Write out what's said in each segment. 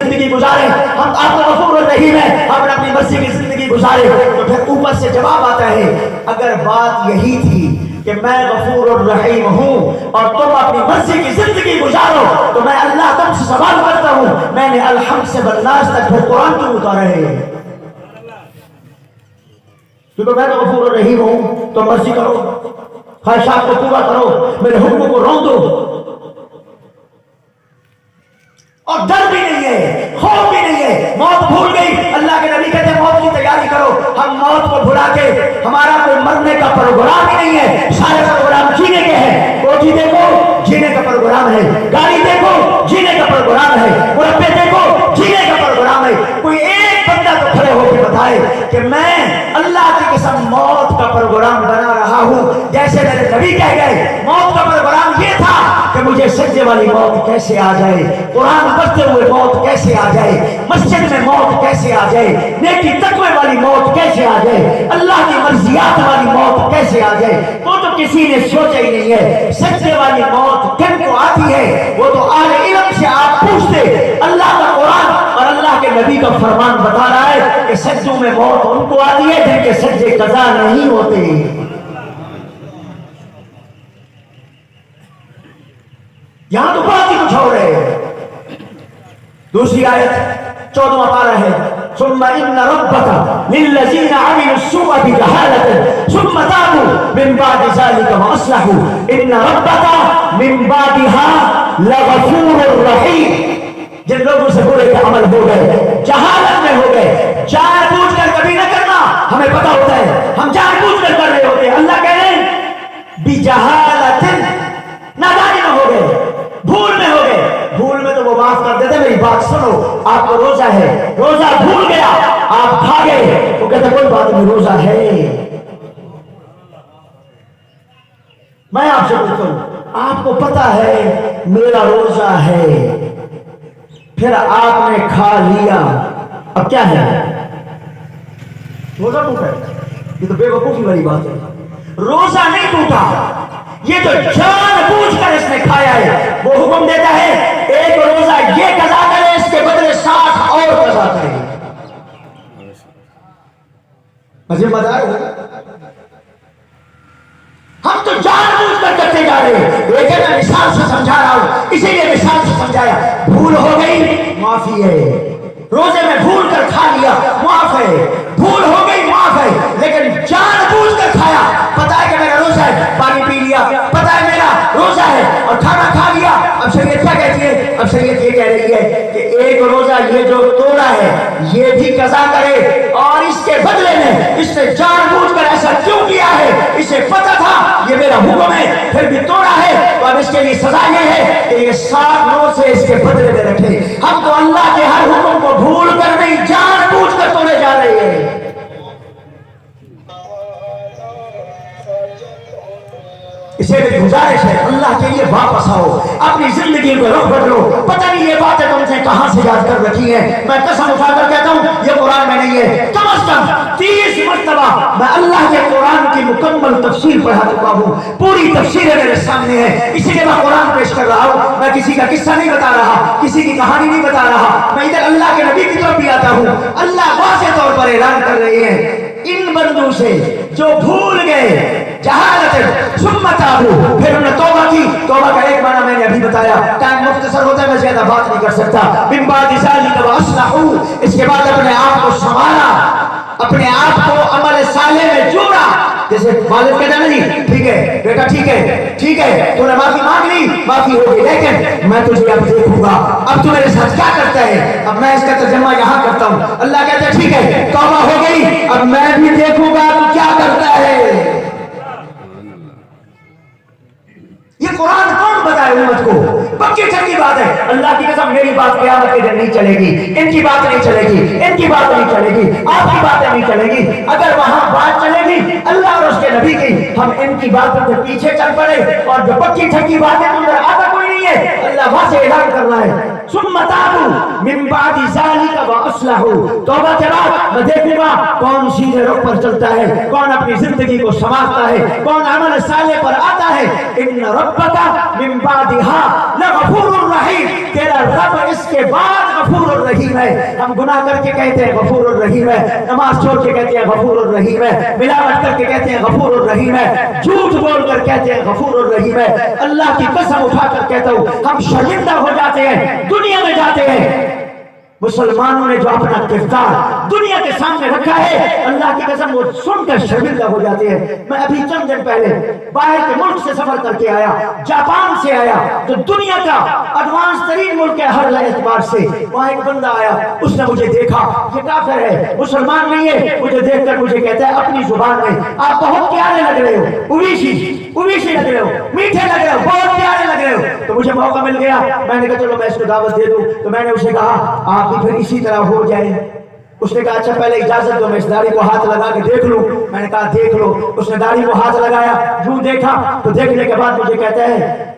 زندگی گزارے، ہم آپ کا غفور الرحیم ہے، ہم اپنی مرضی کی زندگی گزارے. تو پھر اوپر سے جواب آتا ہے اگر بات یہی تھی کہ میں غفور الرحیم ہوں اور تم اپنی مرضی کی زندگی گزارو تو میں اللہ تم سے سوال کرتا ہوں میں نے الحمد سے بالناس تک پھر قرآن کیوں اتارا ہے؟ کیونکہ میں تو غفور الرحیم ہوں، تو مرضی کرو، خواہشات کو پورا کرو، میرے حکم کو روک دو. اور ڈر بھی نہیں ہے، خوف بھی نہیں ہے، موت بھول گئی. اللہ کے نبی کہتے ہیں موت کی تیاری کرو. ہم موت کو بھلا کے ہمارا کوئی مرنے کا پروگرام ہی نہیں ہے، سارے پروگرام جینے کے ہیں. کوٹھی دیکھو جینے کا پروگرام ہے، گاڑی دیکھو جینے کا پروگرام ہے، مربے دیکھو جینے کا پروگرام ہے. کوئی ایک بندہ تو کھڑے ہو کے بتائے کہ میں اللہ کی قسم موت کا پروگرام بنا رہا ہوں. جیسے میرے نبی کہہ گئے موت کا پروگرام یہ تھا کہ مجھے سجدے والی موت کیسے آ جائے، قرآن پڑھتے ہوئے موت کیسے آ جائے، مسجد میں موت کیسے آ جائے، نیکی تقوی والی موت کیسے آ جائے، اللہ کی مرضیات والی موت کیسے آ جائے. وہ تو کسی نے سوچا ہی نہیں ہے. سجدے والی موت کن کو آتی ہے وہ تو اہل علم سے آپ پوچھتے. اللہ کا قرآن اور اللہ کے نبی کا فرمان بتا رہا ہے کہ سجدوں میں موت ان کو آتی ہے جن کے سجدے قضا نہیں ہوتے. یہاں تو بات ہی کچھ اور ہے. دوسری آیت 14واں پارہ ہے ثم ان ربك للذين عملوا السوء بجهالة ثم تابوا من بعد ذلك واصلحوا ان ربك من بعدها لغفور رحيم. جن لوگوں سے برے کے عمل ہو گئے، جہالت میں ہو گئے، جان بوجھ کر کبھی نہ کرنا، ہمیں پتا ہوتا ہے ہم جان بوجھ کر کر رہے ہوتے ہیں. اللہ کہہ رہے ہیں بجہالت، نادانی میں ہو گئے، بھول میں ہو گئے. بھول میں تو وہ معاف کر دیتے. میری بات سنو، آپ کو روزہ ہے، روزہ بھول گیا، آپ کھا گئے، وہ کہتے کوئی بات نہیں روزہ ہے. میں آپ سے پوچھتا ہوں آپ کو پتا ہے میرا روزہ ہے، پھر آپ نے کھا لیا، اب کیا ہے؟ روزہ ٹوٹا ہے. یہ تو بے وقوفی والی بات ہے. روزہ نہیں ٹوٹا، یہ تو جان بوجھ کر اس نے کھایا ہے. وہ حکم دیتا ہے ایک روزہ یہ قضا کرے، اس کے بدلے 60 اور قضا کرے. مجھے مزہ آئے. ہم تو جان بوجھ کر کرتے جا رہے ہیں. لیکن میں مثال سے سمجھا رہا ہوں، اسی لیے مثال سے سمجھایا. بھول ہو گئی معافی ہے، روزے میں بھول کر کھا لیا معاف ہے، بھول ہو گئی معاف ہے. لیکن جان بوجھ کر کھایا، پتا ہے کہ میرا روزہ ہے، پانی پی لیا، پتا ہے میرا روزہ ہے اور کھانا کھا لیا. اب شریعت کیا کہتی ہے؟ اب شریعت یہ کہہ رہی ہے کہ ایک روزہ یہ جو توڑا ہے یہ بھی قضا کرے، اور اس کے بدلے میں اس نے جان بوجھ کر ایسا کیوں کیا ہے، اسے پتا تھا یہ میرا حکم ہے پھر بھی توڑا ہے، تو اب اس کے لیے سزا یہ ہے کہ یہ 60 روزے اس کے بدلے میں رکھے. ہم تو اللہ کے ہر حکم کو بھول کر نہیں، جان بوجھ کر توڑے جا رہے ہیں. اسے بھی گزارش ہے اللہ کے لیے واپس آؤ، اپنی زندگی کو رخ بدلو. پتہ نہیں یہ باتیں تم سے کہاں سے یاد کر رکھی ہیں. میں قسم اٹھا کر کہتا ہوں یہ قرآن میں نہیں ہے. کم از کم 30 مرتبہ میں اللہ کے قرآن کی مکمل تفسیر پڑھا چکا ہوں، پوری تفسیر میرے سامنے ہے. اسی لیے میں قرآن پیش کر رہا ہوں. میں کسی کا قصہ نہیں بتا رہا، کسی کی کہانی نہیں بتا رہا. میں ادھر اللہ کے نبی کی طرف بھی آتا ہوں. اللہ واضح طور پر اعلان کر رہے ہیں ان بندوں سے جو بھول گئے جہالت ثم تابوا، پھر انہوں نے توبہ کی. توبہ کا ایک معنی میں نے ابھی بتایا، ٹائم مختصر ہوتا ہے میں زیادہ بات نہیں کر سکتا. من بعد ذلک واصلحوا، اس کے بعد اپنے آپ کو سنوارا، اپنے آپ کو عمل صالح میں جوڑا. جیسے والد کہتا ہے جی ٹھیک ہے بیٹا، ٹھیک ہے ٹھیک ہے، تو نے معافی مانگ لی، معافی ہو گئی، لیکن میں تجھے اب دیکھوں گا، اب تو میرے ساتھ کیا کرتا ہے. اب میں اس کا ترجمہ یہاں کرتا ہوں. اللہ کہتا ہے ٹھیک ہے توبہ ہو گئی، اب میں بھی دیکھوں گا تو کیا کرتا ہے. یہ قرآن کون بتائے امت کو؟ پکی چھکی بات ہے. اللہ کی قسم میری بات قیامت کے دن نہیں چلے گی، ان کی بات نہیں چلے گی، ان کی بات نہیں چلے گی، آپ کی باتیں نہیں چلے گی. اگر وہاں بات چلے گی اللہ اور اس کے نبی کی، ہم ان کی باتوں کے پیچھے چل پڑے. اور جو پکی چھکی باتیں اندر آتا کوئی نہیں ہے. اللہ وہاں سے اعلان کر رہا ہے सुम्मा ताबू मिन बादी ज़ालिका व अस्लहू, तौबा के बाद मैं देखूंगा कौन सीधे रुख पर चलता है, कौन अपनी जिंदगी को संवारता है, कौन अमल साले पर आता है। इन्न रब्बका मिन बादिहा लगफूरुर रहीम, तेरा रब इसके बाद गफूरुर रहीम है। हम गुनाह करके कहते हैं गफूरुर रहीम है, नमाज छोड़ के कहते हैं गफूरुर रहीम है, मिलावट करके कहते हैं गफूरुर रहीम है, झूठ बोलकर कहते हैं गफूरुर रहीम है। अल्लाह की कसम उठाकर कहता हूँ, हम शर्मिंदा हो जाते हैं, दुनिया में जाते हैं। मुसलमानों ने जो अपना किरदार दुनिया के सामने रखा है, अल्लाह की कसम वो सुनकर शर्मिंदा हो जाते हैं। मैं अभी चंद दिन पहले बाहर के मुल्क से सफर करके आया, जापान से आया, जो दुनिया का एडवांस तरीन मुल्क है हर एतबार से। वहाँ एक बंदा आया, उसने मुझे देखा, ये काफिर है, मुसलमान नहीं है, मुझे देखकर मुझे कहता है अपनी जुबान में, आप बहुत प्यारे लग रहे हो, उवीशी लग रहे हो, मीठे लग रहे हो, बहुत प्यारे लग रहे हो। तो मुझे मौका मिल गया, मैंने कहा चलो मैं इसको दावत दे दूं। तो मैंने उसे कहा आप भी फिर इसी तरह हो जाए। उसने कहा अच्छा पहले इजाजत दो मैं इस दाढ़ी को हाथ लगा के देख लूं। मैंने कहा देख लो। उसने दाढ़ी को हाथ लगाया, यूं देखा, तो देखने के बाद मुझे कहता है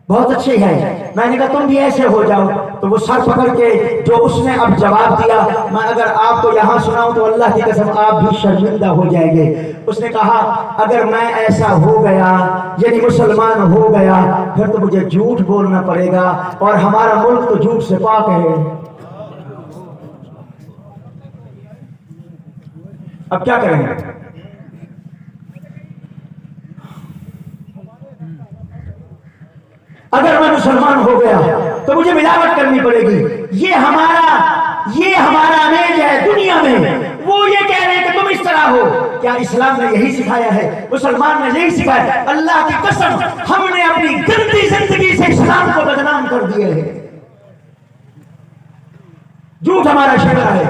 बहुत अच्छी है। मैंने कहा तुम भी ऐसे हो जाओ। तो वो सर पकड़ के जो उसने अब जवाब दिया, मैं अगर आपको यहाँ सुनाऊं तो अल्लाह की कसम आप भी शर्मिंदा हो जाएंगे। उसने कहा अगर मैं ऐसा हो गया, यानी मुसलमान हो गया, फिर तो मुझे झूठ बोलना पड़ेगा, और हमारा मुल्क तो झूठ से पाक है। अब क्या करेंगे? अगर मैं मुसलमान हो गया तो मुझे मिलावट करनी पड़ेगी। ये हमारा इमेज है दुनिया में। वो ये कह रहे हैं कि तुम इस तरह हो। क्या इस्लाम ने यही सिखाया है? मुसलमान ने यही सिखाया? अल्लाह की कसम हमने अपनी गंदी जिंदगी से इस्लाम को बदनाम कर दिया है। झूठ हमारा शेवा है,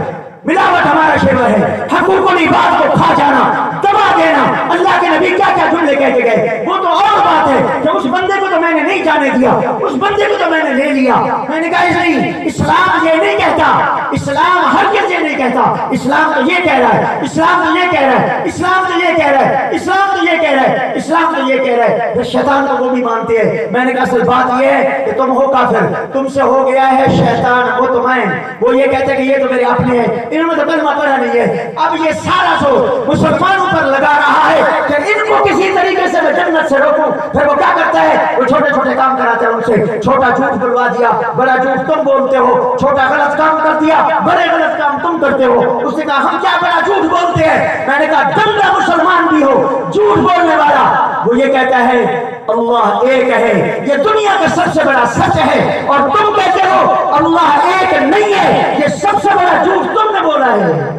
मिलावट हमारा शेवा है, हकूकुल इबाद को खा जाना, दबा देना। अल्लाह के नबी क्या क्या जुमले कह के गए, वो तो और बात है कि उस बंदे को तो मैंने नहीं जाने दिया, उस बंदे को तो मैंने ले लिया। मैंने कहा नहीं, इस्लाम ये नहीं कहता, इस्लाम हरगिज़ ये नहीं कहता। इस्लाम तो ये कह रहा है, इस्लाम तो ये कह रहा है, इस्लाम तो ये कह रहा है, इस्लाम तो ये कह रहा है, इस्लाम तो ये कह रहा है। तो शैतान को वो भी मानते हैं। मैंने कहा असल बात ये है कि तुम हो काफिर, तुमसे हो गया है शैतान मुतमईन। वो ये कहते हैं कि ये तो मेरे अपने हैं, इन्होंने तो कलमा पढ़ा नहीं है। अब ये सारा सो मुसलमानों पर लगा रहा है कि इनको किसी तरीके से मैं जन्नत से रोकूं। फिर वो क्या करता है, वो छोटे छोटे काम कराता है उनसे। छोटा झूठ बुलवा दिया, बड़ा झूठ तुम बोलते हो, छोटा गलत काम कर दिया, बड़े गलत काम तुम करते हो। उसने कहा हम क्या बड़ा झूठ बोलते हैं? मैंने कहा गंदा मुसलमान भी हो, झूठ बोलने वाला। वो ये कहता है अल्लाह एक है, ये दुनिया का सबसे बड़ा सच है, और तुम कहते हो अल्लाह एक नहीं है, ये सबसे बड़ा झूठ तुमने बोला है।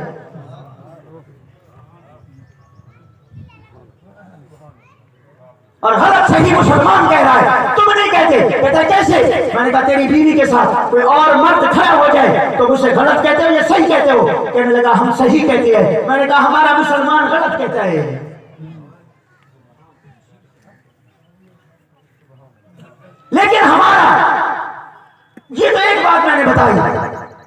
और गलत सही मुसलमान कह रहा है, तुम नहीं कहते। कहता कैसे? मैंने कहा तेरी बीवी के साथ कोई और मर्द खड़ा हो जाए तो मुझसे गलत कहते हो या सही कहते हो? कहने लगा हम सही कहते हैं। मैंने कहा हमारा मुसलमान गलत कहता है। लेकिन हमारा ये तो एक बात मैंने बताई,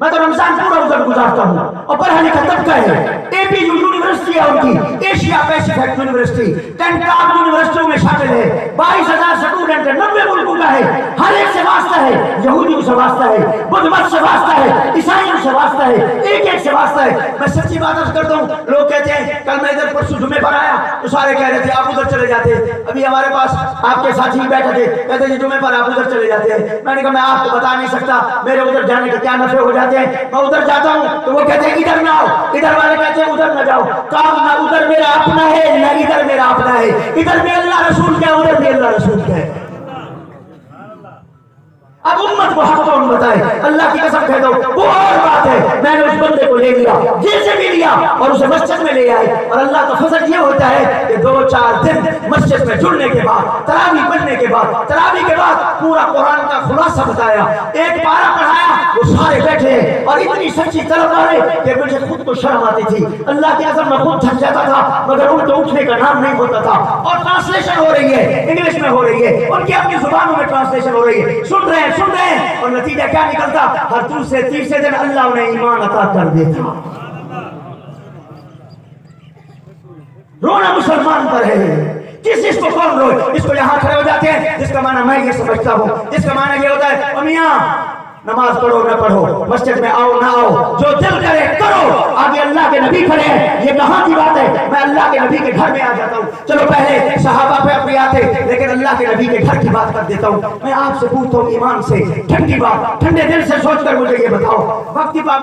मैं तो रमजान पूरा उधर गुजारता हूँ, और पढ़ा लिखा तबका है। एपीयू यूनिवर्सिटी है उनकी, एशिया पैसिफिक यूनिवर्सिटी, 10 टॉप यूनिवर्सिटियों में शामिल है। 22,000 स्टूडेंट है, 90 मुल्कों का है। हर एक से वास्ता है, यहूदियों से वास्ता है, बुद्ध मत से वास्ता है, ईसाइयों से वास्ता है, एक एक से वास्ता है। मैं सच्ची बात अर्ज करता हूँ, लोग कहते हैं कल मैं इधर परसों जुम्मे पर आया तो सारे कह रहे थे आप उधर चले जाते। अभी हमारे पास आपके साथी बैठे थे, कहते थे जुम्मे पर आप उधर चले जाते हैं। मैंने कहा मैं आपको बता नहीं सकता मेरे उधर जाने के क्या नफे हो जाते हैं। मैं उधर जाता हूँ तो वो कहते हैं इधर ना आओ, इधर वाले कहते हैं उधर ना जाओ। काम ना उधर मेरा अपना है ना इधर मेरा अपना है, इधर में अल्लाह रसूल क्या, उधर भी अल्लाह रसूल क्या है। अब उम्मत को हक कौन बताए? अल्लाह की कसम कह दो वो और बात है। मैंने उस बंदे को ले लिया, जेल से भी लिया, और उसे मस्जिद में ले आए। और अल्लाह का फजल ये होता है कि 2-4 दिन मस्जिद में जुड़ने के बाद, तरावी पढ़ने के बाद, तरावी के बाद पूरा कुरान का खुलासा बताया, एक पारा पढ़ाया, वो सारे बैठे और इतनी सच्ची तलब आ रहे कि मुझे खुद को शर्म आती थी। अल्लाह की कसम मैं खुद थक जाता था, मगर उनको उठने का नाम नहीं होता था। और ट्रांसलेशन हो रही है, इंग्लिश में हो रही है, उनकी अपनी जुबानों में ट्रांसलेशन हो रही है, सुन रहे हैं, और नतीजा क्या निकलता? हर दूसरे तीसरे दिन अल्लाह उन्हें ईमान अता कर देता। रोना मुसलमान पर है। इसको कौन रोए? इसको यहां खड़े हो जाते हैं जिसका माना मैं ये समझता हूं, जिसका माना ये होता है मियां नमाज पढ़ो न पढ़ो, मस्जिद में आओ ना आओ, जो दिल करे करो, आगे अल्लाह के नबी खड़े हैं, ये कहाँ की बात है? मैं अल्लाह के नबी के घर में आ जाता हूँ। चलो पहले सहाबा पे अपने आते, लेकिन अल्लाह के नबी के घर की बात कर देता हूँ। मैं आपसे पूछता हूँ ईमान से, ठंडी बात, ठंडे दिल से सोच कर मुझे ये बताओ, वक्त की बात